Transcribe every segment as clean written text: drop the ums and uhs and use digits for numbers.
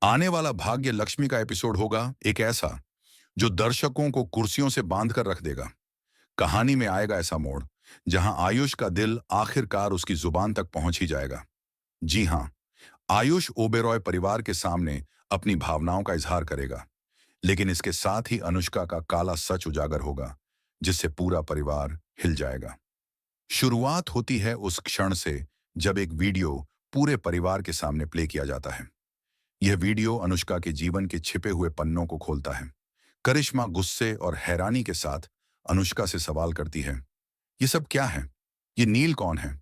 आने वाला भाग्य लक्ष्मी का एपिसोड होगा एक ऐसा जो दर्शकों को कुर्सियों से बांध कर रख देगा। कहानी में आएगा ऐसा मोड़ जहां आयुष का दिल आखिरकार उसकी जुबान तक पहुंच ही जाएगा। जी हां, आयुष ओबेरॉय परिवार के सामने अपनी भावनाओं का इजहार करेगा, लेकिन इसके साथ ही अनुष्का का काला सच उजागर होगा, जिससे पूरा परिवार हिल जाएगा। शुरुआत होती है उस क्षण से जब एक वीडियो पूरे परिवार के सामने प्ले किया जाता है। यह वीडियो अनुष्का के जीवन के छिपे हुए पन्नों को खोलता है। करिश्मा गुस्से और हैरानी के साथ अनुष्का से सवाल करती है, ये सब क्या है? ये नील कौन है?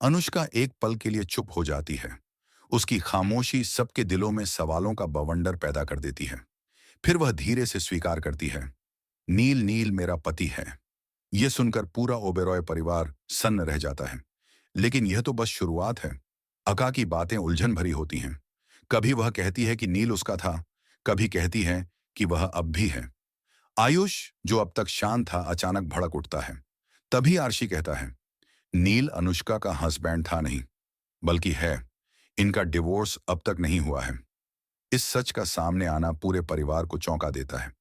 अनुष्का एक पल के लिए चुप हो जाती है। उसकी खामोशी सबके दिलों में सवालों का बवंडर पैदा कर देती है। फिर वह धीरे से स्वीकार करती है, नील नील मेरा पति है। यह सुनकर पूरा ओबेरॉय परिवार सन्न रह जाता है। लेकिन यह तो बस शुरुआत है। अका की बातें उलझन भरी होती हैं। कभी वह कहती है कि नील उसका था, कभी कहती है कि वह अब भी है। आयुष, जो अब तक शांत था, अचानक भड़क उठता है। तभी आर्शी कहता है, नील अनुष्का का हस्बैंड था नहीं, बल्कि है। इनका डिवोर्स अब तक नहीं हुआ है। इस सच का सामने आना पूरे परिवार को चौंका देता है।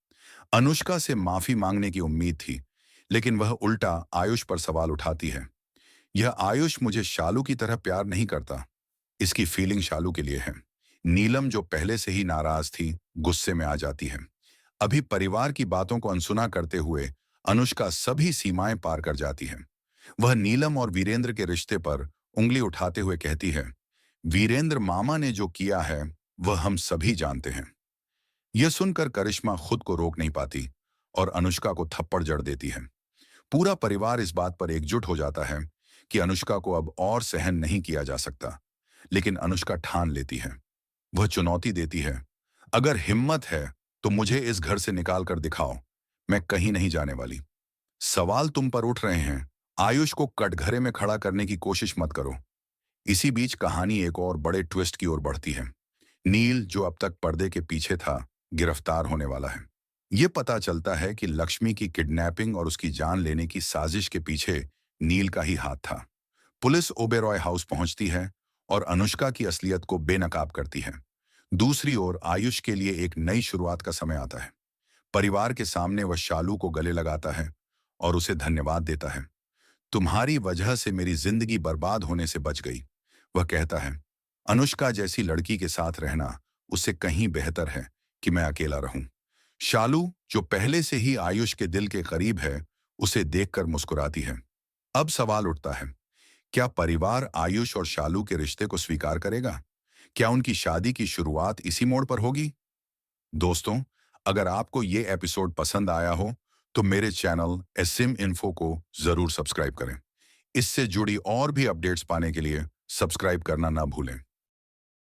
अनुष्का से माफी मांगने की उम्मीद थी, लेकिन वह उल्टा आयुष पर सवाल उठाती है। यह आयुष मुझे शालू की तरह प्यार नहीं करता। इसकी फीलिंग शालू के लिए है। नीलम, जो पहले से ही नाराज थी, गुस्से में आ जाती है। अभी परिवार की बातों को अनसुना करते हुए अनुष्का सभी सीमाएं पार कर जाती है। वह नीलम और वीरेंद्र के रिश्ते पर उंगली उठाते हुए कहती है, वीरेंद्र मामा ने जो किया है वह हम सभी जानते हैं। यह सुनकर करिश्मा खुद को रोक नहीं पाती और अनुष्का को थप्पड़ जड़ देती है। पूरा परिवार इस बात पर एकजुट हो जाता है कि अनुष्का को अब और सहन नहीं किया जा सकता। लेकिन अनुष्का ठान लेती है। वह चुनौती देती है, अगर हिम्मत है तो मुझे इस घर से निकाल कर दिखाओ। मैं कहीं नहीं जाने वाली। सवाल तुम पर उठ रहे हैं, आयुष को कटघरे में खड़ा करने की कोशिश मत करो। इसी बीच कहानी एक और बड़े ट्विस्ट की ओर बढ़ती है। नील, जो अब तक पर्दे के पीछे था, गिरफ्तार होने वाला है। यह पता चलता है कि लक्ष्मी की किडनैपिंग और उसकी जान लेने की साजिश के पीछे नील का ही हाथ था। पुलिस ओबेरॉय हाउस पहुंचती है और अनुष्का की असलियत को बेनकाब करती है। दूसरी ओर आयुष के लिए एक नई शुरुआत का समय आता है। परिवार के सामने वह शालू को गले लगाता है और उसे धन्यवाद देता है। तुम्हारी वजह से मेरी जिंदगी बर्बाद होने से बच गई। वह कहता है, अनुष्का जैसी लड़की के साथ रहना उससे कहीं बेहतर है कि मैं अकेला रहूं। शालू, जो पहले से ही आयुष के दिल के करीब है, उसे देखकर मुस्कुराती है। अब सवाल उठता है, क्या परिवार आयुष और शालू के रिश्ते को स्वीकार करेगा? क्या उनकी शादी की शुरुआत इसी मोड़ पर होगी? दोस्तों, अगर आपको ये एपिसोड पसंद आया हो तो मेरे चैनल एसएम इन्फो को जरूर सब्सक्राइब करें। इससे जुड़ी और भी अपडेट्स पाने के लिए सब्सक्राइब करना ना भूलें।